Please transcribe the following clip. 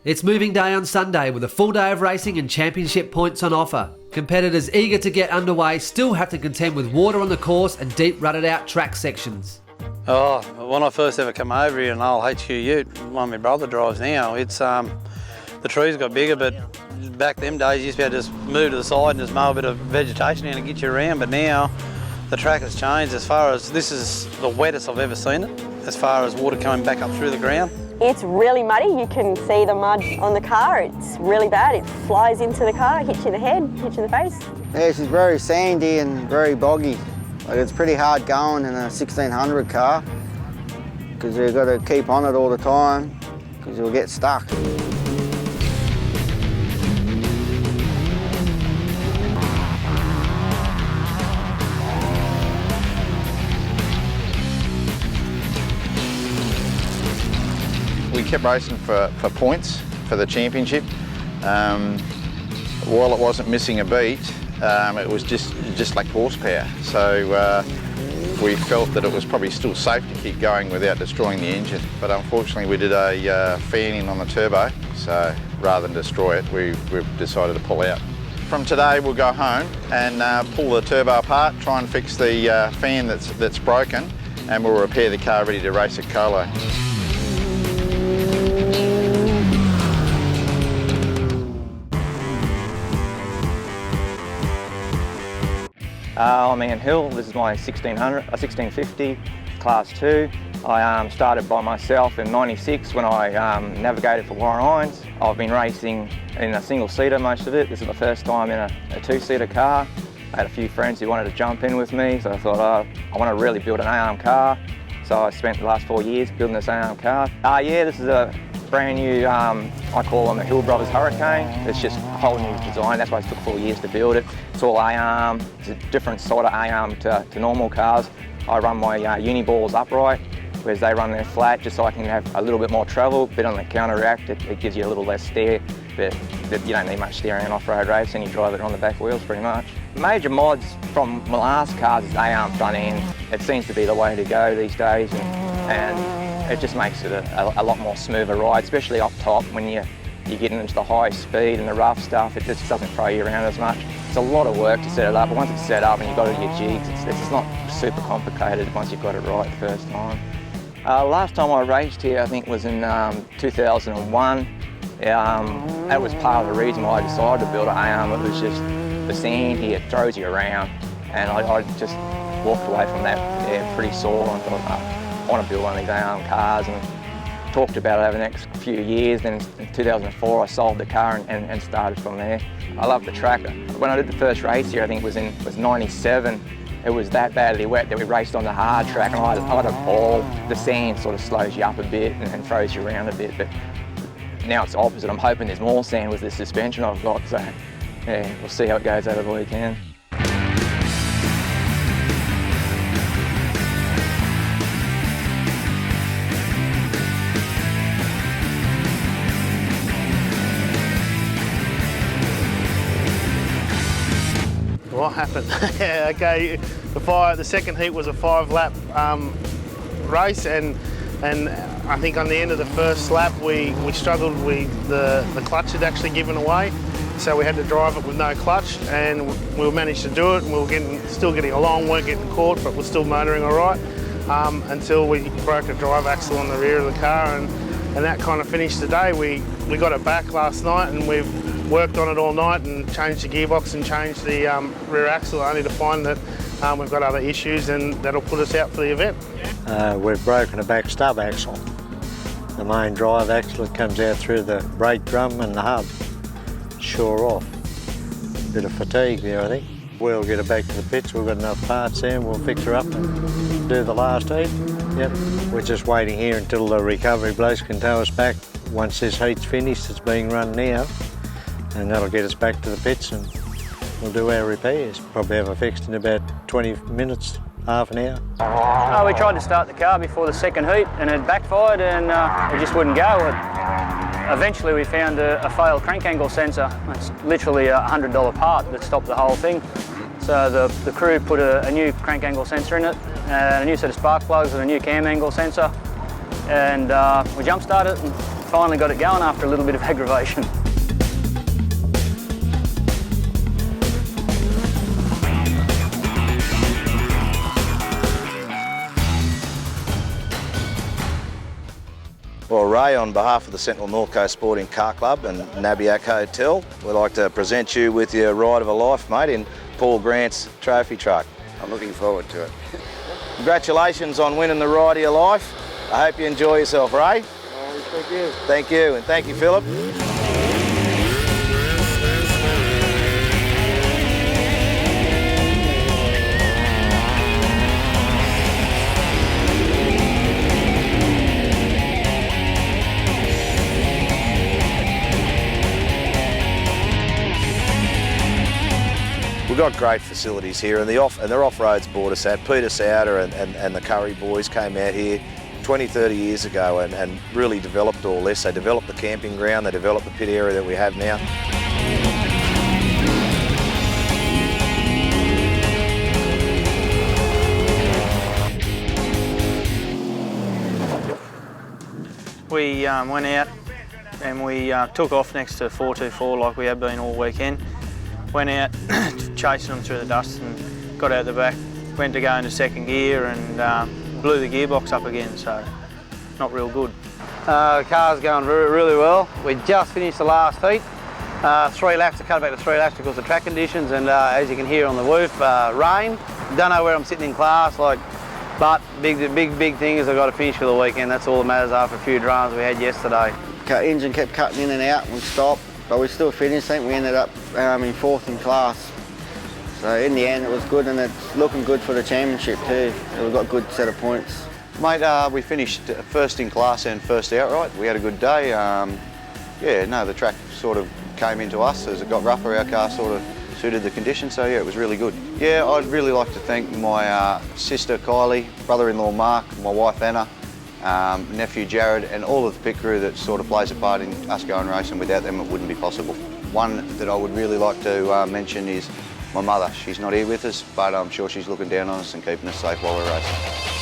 It's moving day on Sunday with a full day of racing and championship points on offer. Competitors eager to get underway still have to contend with water on the course and deep rutted out track sections. Oh, when I first ever come over here in old HQ Ute, one my brother drives now, it's the trees got bigger, but back them days you used to be able to just move to the side and just mow a bit of vegetation in and get you around, but now the track has changed as far as, this is the wettest I've ever seen it, as far as water coming back up through the ground. It's really muddy. You can see the mud on the car. It's really bad. It flies into the car, hits you in the head, hits you in the face. Yeah, she's very sandy and very boggy. Like, it's pretty hard going in a 1600 car because you've got to keep on it all the time because you'll get stuck. We kept racing for points for the championship. While it wasn't missing a beat, it was just like horsepower. So we felt that it was probably still safe to keep going without destroying the engine. But unfortunately we did a fanning on the turbo, so rather than destroy it, we've decided to pull out. From today we'll go home and pull the turbo apart, try and fix the fan that's broken, and we'll repair the car ready to race at Colo. I'm Ian Hill. This is my 1650 Class 2. I started by myself in '96 when I navigated for Warren Irons. I've been racing in a single-seater most of it. This is the first time in a two-seater car. I had a few friends who wanted to jump in with me, so I thought, I want to really build an A-arm car. So I spent the last 4 years building this A-arm car. Yeah, this is a brand new, I call them the Hill Brothers Hurricane. It's just a whole new design. That's why it took 4 years to build it. It's all A-arm. It's a different sort of A-arm to normal cars. I run my uni-balls upright, whereas they run their flat, just so I can have a little bit more travel. A bit on the counter-react, it gives you a little less steer, but you don't need much steering in off-road racing. You drive it on the back wheels pretty much. Major mods from my last cars is A-arm front end. It seems to be the way to go these days, and it just makes it a lot more smoother ride, especially up top when you're getting into the high speed and the rough stuff. It just doesn't throw you around as much. It's a lot of work to set it up, but once it's set up and you've got all your jigs, it's not super complicated once you've got it right the first time. Last time I raced here, I think, was in 2001. That was part of the reason why I decided to build an A-arm. It was just the sand here, it throws you around, and I just walked away from that pretty sore and thought, I want to build one of these A-arm cars, and talked about it over the next few years. Then in 2004 I sold the car and started from there. I love the track. When I did the first race here, I think it was '97, it was that badly wet that we raced on the hard track, and I had a ball. The sand sort of slows you up a bit and throws you around a bit, but now it's the opposite. I'm hoping there's more sand with the suspension I've got, so yeah, we'll see how it goes over the weekend. What happened? Okay, the second heat was a 5-lap race, and I think on the end of the first lap we struggled. The clutch had actually given away, so we had to drive it with no clutch, and we managed to do it. And we were still getting along, weren't getting caught, but we're still motoring all right until we broke a drive axle on the rear of the car, and that kind of finished the day. We got it back last night, and we've worked on it all night and changed the gearbox and changed the rear axle, only to find that we've got other issues, and that'll put us out for the event. We've broken a back stub axle. The main drive axle that comes out through the brake drum and the hub. Sure off. Bit of fatigue there, I think. We'll get her back to the pits. We've got enough parts there and we'll fix her up and do the last heat. Yep. We're just waiting here until the recovery blokes can tow us back. Once this heat's finished, it's being run now, and that'll get us back to the pits and we'll do our repairs. Probably have it fixed in about 20 minutes, half an hour. We tried to start the car before the second heat and it backfired, and it just wouldn't go. Eventually we found a failed crank angle sensor. It's literally a $100 part that stopped the whole thing. So the crew put a new crank angle sensor in it, and a new set of spark plugs and a new cam angle sensor, and we jump started it and finally got it going after a little bit of aggravation. Well, Ray, on behalf of the Sentinel North Coast Sporting Car Club and Nabiac Hotel, we'd like to present you with your ride of a life, mate, in Paul Grant's trophy truck. I'm looking forward to it. Congratulations on winning the ride of your life. I hope you enjoy yourself, Ray. Thank you. Thank you, and thank you, Philip. We've got great facilities here, and their off-roads brought us out. Peter Souter and the Curry boys came out here 20, 30 years ago and really developed all this. They developed the camping ground, they developed the pit area that we have now. We went out and we took off next to 424 like we have been all weekend. Went out chasing them through the dust and got out the back. Went to go into second gear and blew the gearbox up again, so not real good. The car's going really well. We just finished the last heat. 3 laps, to cut back to 3 laps because of track conditions, and as you can hear on the woof, rain. Don't know where I'm sitting in class, but big thing is I've got to finish for the weekend. That's all that matters after a few dramas we had yesterday. Engine kept cutting in and out and we stopped, but we still finished. I think we ended up in 4th in class. So in the end it was good, and it's looking good for the championship too. So we've got a good set of points. Mate, we finished first in class and first outright. We had a good day. The track sort of came into us. As it got rougher, our car sort of suited the conditions, so yeah, it was really good. Yeah, I'd really like to thank my sister Kylie, brother-in-law Mark, my wife Anna, nephew Jared, and all of the pit crew that sort of plays a part in us going racing. Without them it wouldn't be possible. One that I would really like to mention is my mother. She's not here with us, but I'm sure she's looking down on us and keeping us safe while we're racing.